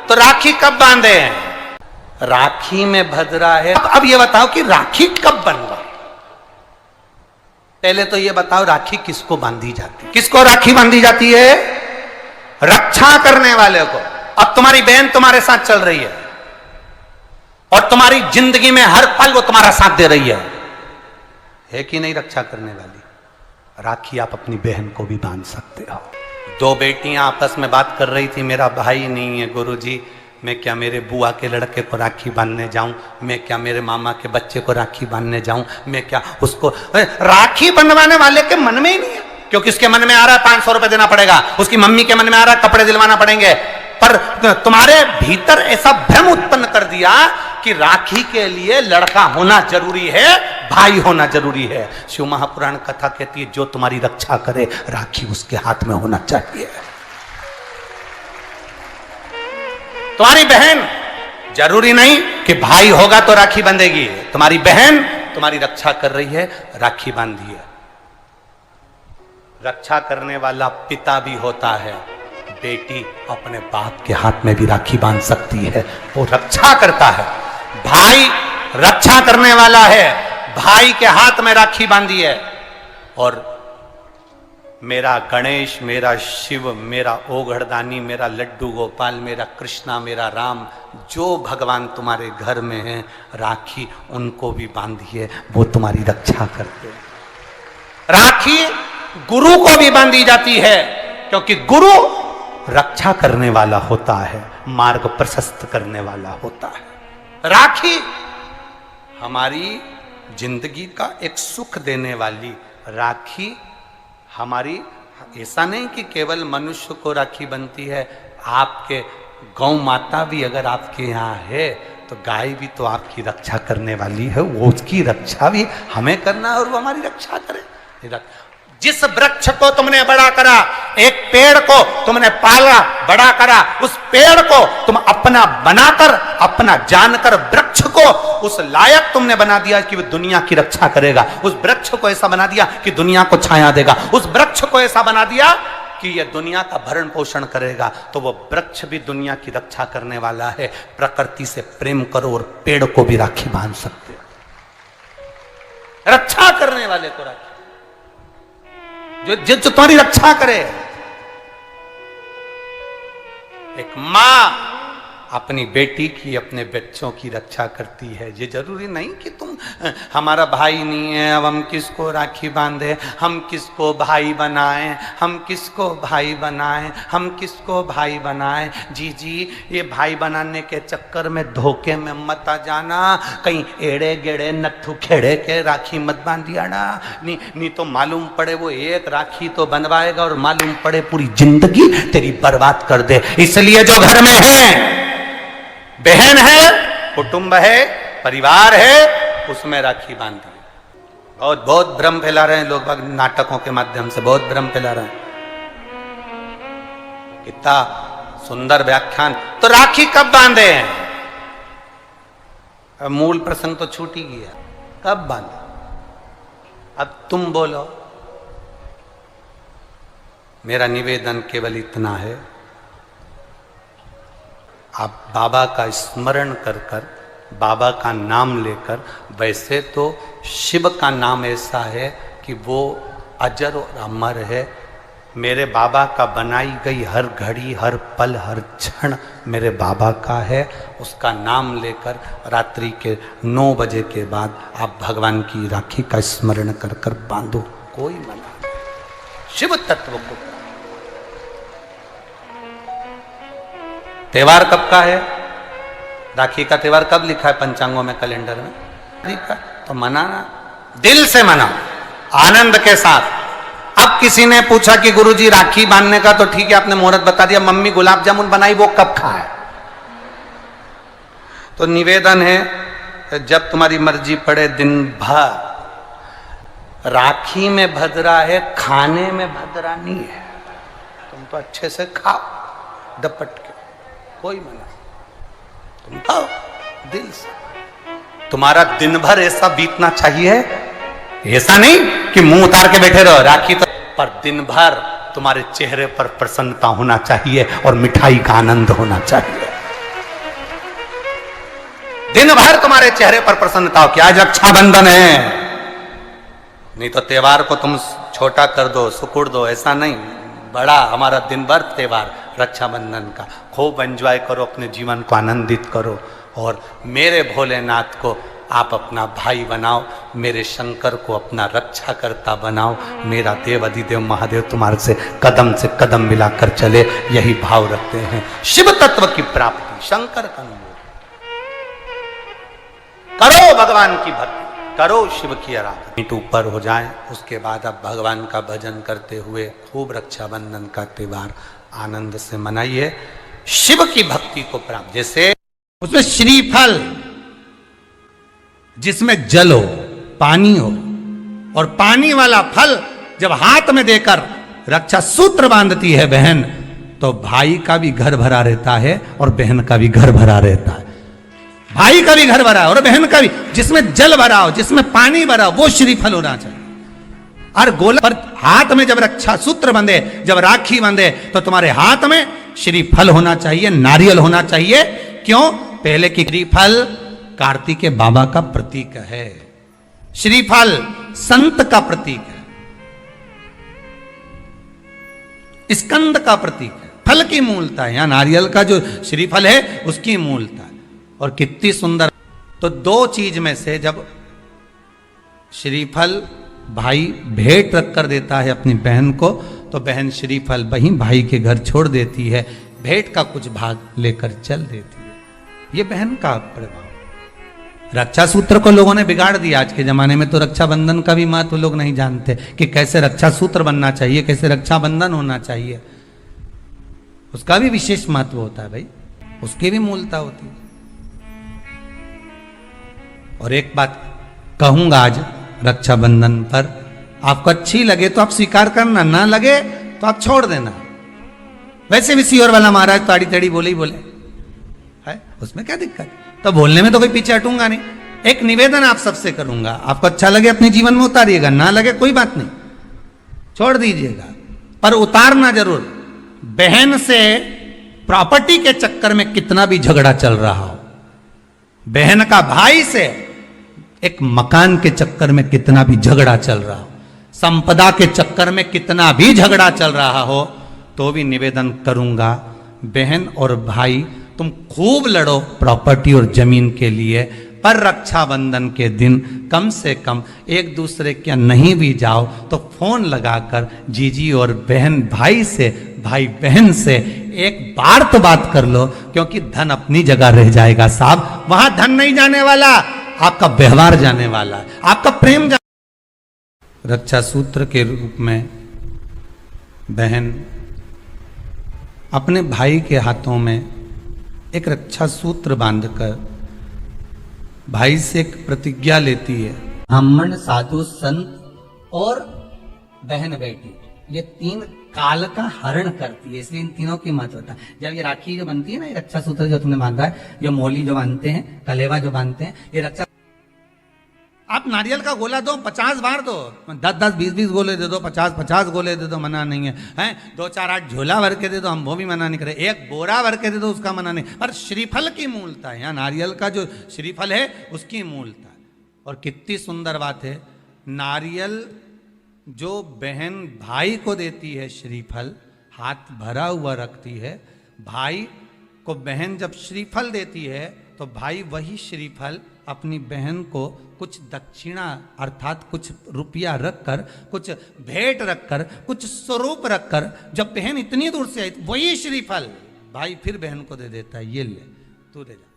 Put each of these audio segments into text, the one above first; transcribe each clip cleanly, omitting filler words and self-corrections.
तो राखी कब बांधे हैं? राखी में भद्रा है। अब ये बताओ कि राखी कब बनवा? पहले तो ये बताओ राखी किसको बांधी जाती है? किसको राखी बांधी जाती है? रक्षा करने वाले को। अब तुम्हारी बहन तुम्हारे साथ चल रही है और तुम्हारी जिंदगी में हर पल वो तुम्हारा साथ दे रही है कि नहीं? रक्षा करने वाली राखी आप अपनी बहन को भी बांध सकते हो। दो बेटियां आपस में बात कर रही थी, मेरा भाई नहीं है गुरुजी, मैं क्या मेरे बुआ के लड़के को राखी बांधने जाऊं? मैं क्या मेरे मामा के बच्चे को राखी बांधने जाऊं? मैं क्या उसको? राखी बंधवाने वाले के मन में ही नहीं है, क्योंकि उसके मन में आ रहा है 500 रुपए देना पड़ेगा, उसकी मम्मी के मन में आ रहा है कपड़े दिलवाना पड़ेंगे। पर तुम्हारे भीतर ऐसा भ्रम उत्पन्न कर दिया कि राखी के लिए लड़का होना जरूरी है, भाई होना जरूरी है। शिव महापुराण कथा कहती है जो तुम्हारी रक्षा करे राखी उसके हाथ में होना चाहिए। तुम्हारी बहन जरूरी नहीं कि भाई होगा तो राखी बंधेगी। तुम्हारी बहन तुम्हारी रक्षा कर रही है, राखी बांधिए। रक्षा करने वाला पिता भी होता है। बेटी अपने बाप के हाथ में भी राखी बांध सकती है, वो रक्षा करता है। भाई रक्षा करने वाला है, भाई के हाथ में राखी बांधी है। और मेरा गणेश, मेरा शिव, मेरा ओघड़दानी, मेरा लड्डू गोपाल, मेरा कृष्णा, मेरा राम, जो भगवान तुम्हारे घर में है, राखी उनको भी बांधिए, वो तुम्हारी रक्षा करते हैं। राखी गुरु को भी बांधी जाती है, क्योंकि गुरु रक्षा करने वाला होता है, मार्ग प्रशस्त करने वाला होता है। राखी हमारी जिंदगी का एक सुख देने वाली, राखी हमारी, ऐसा नहीं कि केवल मनुष्य को राखी बनती है, आपके गौ माता भी अगर आपके यहाँ है तो गाय भी तो आपकी रक्षा करने वाली है, वो उसकी रक्षा भी हमें करना है और वो हमारी रक्षा करे। जिस वृक्ष को तुमने बड़ा करा, एक पेड़ को तुमने पाला, बड़ा करा, उस पेड़ को तुम अपना बनाकर, अपना जानकर वृक्ष को उस लायक तुमने बना दिया कि वो दुनिया की रक्षा करेगा। उस वृक्ष को ऐसा बना दिया कि दुनिया को छाया देगा। उस वृक्ष को ऐसा बना दिया कि यह दुनिया का भरण पोषण करेगा। तो वो वृक्ष भी दुनिया की रक्षा करने वाला है। प्रकृति से प्रेम करो और पेड़ को भी राखी बांध सकते हो। रक्षा करने वाले को राखी, जो तुम्हारी रक्षा करे। एक मां अपनी बेटी की, अपने बच्चों की रक्षा करती है। ये जरूरी नहीं कि तुम, हमारा भाई नहीं है अब हम किसको राखी बांधे, हम किसको भाई बनाएं, हम किसको भाई बनाएं, हम किसको भाई बनाएं। जी ये भाई बनाने के चक्कर में धोखे में मत आ जाना, कहीं एड़े गेड़े नट्ठू खेड़े के राखी मत बांधिया ना। नहीं तो मालूम पड़े वो एक राखी तो बनवाएगा और मालूम पड़े पूरी जिंदगी तेरी बर्बाद कर दे। इसलिए जो घर में है, बहन है, कुटुंब है, परिवार है, उसमें राखी बांधी। बहुत भ्रम फैला रहे हैं लोग, नाटकों के माध्यम से बहुत भ्रम फैला रहे हैं। कितना सुंदर व्याख्यान। तो राखी कब बांधे हैं? अब मूल प्रसंग तो छूट ही गया, कब बांधे? अब तुम बोलो। मेरा निवेदन केवल इतना है, आप बाबा का स्मरण कर कर, बाबा का नाम लेकर, वैसे तो शिव का नाम ऐसा है कि वो अजर और अमर है। मेरे बाबा का बनाई गई हर घड़ी, हर पल, हर क्षण मेरे बाबा का है। उसका नाम लेकर रात्रि के 9 बजे के बाद आप भगवान की राखी का स्मरण कर कर बांधो, कोई मना नहीं। शिव तत्व को। त्योहार कब का है? राखी का त्योहार कब लिखा है पंचांगों में, कैलेंडर में लिखा? तो मनाना, दिल से मनाओ, आनंद के साथ। अब किसी ने पूछा कि गुरुजी राखी बांधने का तो ठीक है, आपने मुहूर्त बता दिया, मम्मी गुलाब जामुन बनाई, वो कब खाए? तो निवेदन है, जब तुम्हारी मर्जी पड़े दिन भर। राखी में भद्रा है, खाने में भद्रा नहीं है। तुम तो अच्छे से खाओ दपट के, कोई मना, तुम खाओ दिल से। तुम्हारा दिन भर ऐसा बीतना चाहिए, ऐसा नहीं कि मुंह उतार के बैठे रहो राखी तो, पर दिन भर तुम्हारे चेहरे पर प्रसन्नता होना चाहिए और मिठाई का आनंद होना चाहिए। दिन भर तुम्हारे चेहरे पर प्रसन्नता हो कि आज रक्षाबंधन है। नहीं तो त्योहार को तुम छोटा कर दो, सुकुड़ दो, ऐसा नहीं। बड़ा हमारा दिन भर त्योहार रक्षाबंधन का, खूब एंजॉय करो, अपने जीवन को आनंदित करो। और मेरे भोलेनाथ को आप अपना भाई बनाओ, मेरे शंकर को अपना रक्षाकर्ता बनाओ। मेरा देव अधिदेव महादेव तुम्हारे से कदम मिलाकर चले, यही भाव रखते हैं। शिव तत्व की प्राप्ति, शंकर का अनुभव करो, भगवान की भक्ति करो, शिव की आराधना। मीट ऊपर हो जाए, उसके बाद आप भगवान का भजन करते हुए खूब रक्षाबंधन का त्योहार आनंद से मनाइए। शिव की भक्ति को प्राप्त, जैसे उसमें श्रीफल, जिसमें जल हो, पानी हो, और पानी वाला फल जब हाथ में देकर रक्षा सूत्र बांधती है बहन, तो भाई का भी घर भरा रहता है और बहन का भी घर भरा रहता है। भाई का भी घर भरा है और बहन का भी। जिसमें जल भरा हो, जिसमें पानी भरा हो, वो श्रीफल होना चाहिए। और गोला पर हाथ में जब रक्षा सूत्र बंधे, जब राखी बंधे, तो तुम्हारे हाथ में श्रीफल होना चाहिए, नारियल होना चाहिए। क्यों? पहले की श्रीफल कार्तिक के बाबा का प्रतीक है, श्रीफल संत का प्रतीक है, स्कंद का प्रतीक है, फल की मूलता है। यहां नारियल का जो श्रीफल है उसकी मूलता है। और कितनी सुंदर। तो दो चीज में से जब श्रीफल भाई भेंट रख कर देता है अपनी बहन को, तो बहन श्रीफल वहीं भाई के घर छोड़ देती है, भेंट का कुछ भाग लेकर चल देती है। ये बहन का प्रभाव। रक्षा सूत्र को लोगों ने बिगाड़ दिया। आज के जमाने में तो रक्षाबंधन का भी महत्व लोग नहीं जानते कि कैसे रक्षा सूत्र बनना चाहिए, कैसे रक्षाबंधन होना चाहिए। उसका भी विशेष महत्व होता है भाई, उसकी भी मूलता होती है। और एक बात कहूंगा आज रक्षाबंधन पर, आपको अच्छी लगे तो आप स्वीकार करना, ना लगे तो आप छोड़ देना। वैसे भी सीहोर वाला महाराज ताड़ी तड़ी बोले ही बोले है, उसमें क्या दिक्कत? तो बोलने में तो कोई पीछे हटूंगा नहीं। एक निवेदन आप सबसे करूंगा, आपको अच्छा लगे अपने जीवन में उतारिएगा, ना लगे कोई बात नहीं, छोड़ दीजिएगा, पर उतारना जरूर। बहन से प्रॉपर्टी के चक्कर में कितना भी झगड़ा चल रहा हो, बहन का भाई से एक मकान के चक्कर में कितना भी झगड़ा चल रहा हो, संपदा के चक्कर में कितना भी झगड़ा चल रहा हो, तो भी निवेदन करूंगा, बहन और भाई तुम खूब लड़ो प्रॉपर्टी और जमीन के लिए, पर रक्षाबंधन के दिन कम से कम एक दूसरे के नहीं भी जाओ तो फोन लगाकर जीजी और बहन भाई से, भाई बहन से एक बार तो बात कर लो। क्योंकि धन अपनी जगह रह जाएगा साहब, वहां धन नहीं जाने वाला, आपका व्यवहार जाने वाला है, आपका प्रेम रक्षा सूत्र के रूप में बहन अपने भाई के हाथों में एक रक्षा सूत्र बांधकर भाई से एक प्रतिज्ञा लेती है। ब्राह्मण, साधु, संत और बहन बेटी, ये तीन काल का हरण करती है, इसलिए इन तीनों की महत्वता है। जब ये राखी जो बनती है ना, ये रक्षा सूत्र जो तुमने बांधा है, जो मोली जो बांधते हैं, कलेवा जो बांधते हैं, ये रक्षा। आप नारियल का गोला दो, 50 बार दो, 10-10, 20-20 गोले दे दो, 50-50 गोले दे दो, मना नहीं है, हैं? 2-4-8 झोला भर के दे दो, हम वो भी मना नहीं करे, एक बोरा भर के दे दो, उसका मना नहीं। पर श्रीफल की मूलता है, यहाँ नारियल का जो श्रीफल है उसकी मूलता है। और कितनी सुंदर बात है, नारियल जो बहन भाई को देती है, श्रीफल हाथ भरा हुआ रखती है, भाई को बहन जब श्रीफल देती है तो भाई वही श्रीफल अपनी बहन को कुछ दक्षिणा अर्थात कुछ रुपया रखकर, कुछ भेंट रखकर, कुछ स्वरूप रखकर, जब बहन इतनी दूर से आई वही श्रीफल भाई फिर बहन को दे देता है, ये ले तू ले जा,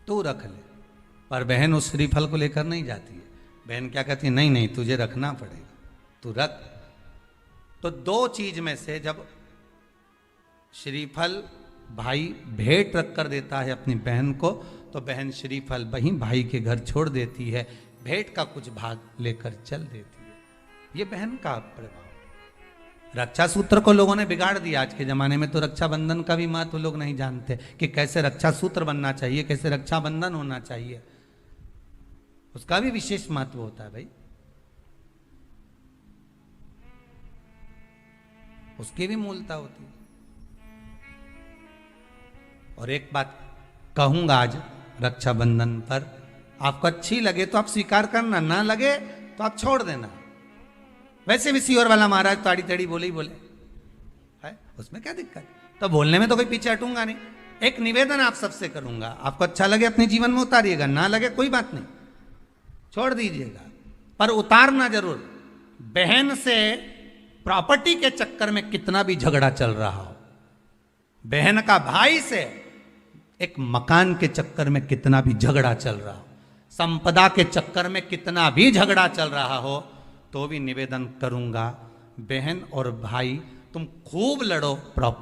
तू रख ले। पर बहन उस श्रीफल को लेकर नहीं जाती है, बहन क्या कहती है, नहीं नहीं तुझे रखना पड़ेगा, तू रख। तो दो चीज में से जब श्रीफल भाई भेंट रख कर देता है अपनी बहन को, तो बहन श्रीफल वहीं भाई के घर छोड़ देती है, भेंट का कुछ भाग लेकर चल देती है। ये बहन का प्रभाव। रक्षा सूत्र को लोगों ने बिगाड़ दिया। आज के जमाने में तो रक्षाबंधन का भी महत्व लोग नहीं जानते कि कैसे रक्षा सूत्र बनना चाहिए, कैसे रक्षाबंधन होना चाहिए। उसका भी विशेष महत्व होता है भाई, उसकी भी मूलता होती है। और एक बात कहूंगा आज रक्षाबंधन पर, आपको अच्छी लगे तो आप स्वीकार करना, ना लगे तो आप छोड़ देना। वैसे भी सीहोर वाला महाराज ताड़ी तड़ी बोले ही बोले है, उसमें क्या दिक्कत? तो बोलने में तो कोई पीछे हटूंगा नहीं। एक निवेदन आप सबसे करूंगा, आपको अच्छा लगे अपने जीवन में उतारिएगा, ना लगे कोई बात नहीं, छोड़ दीजिएगा, पर उतारना जरूर। बहन से प्रॉपर्टी के चक्कर में कितना भी झगड़ा चल रहा हो, बहन का भाई से एक मकान के चक्कर में कितना भी झगड़ा चल रहा हो, संपदा के चक्कर में कितना भी झगड़ा चल रहा हो, तो भी निवेदन करूंगा, बहन और भाई तुम खूब लड़ो प्रॉपर्टी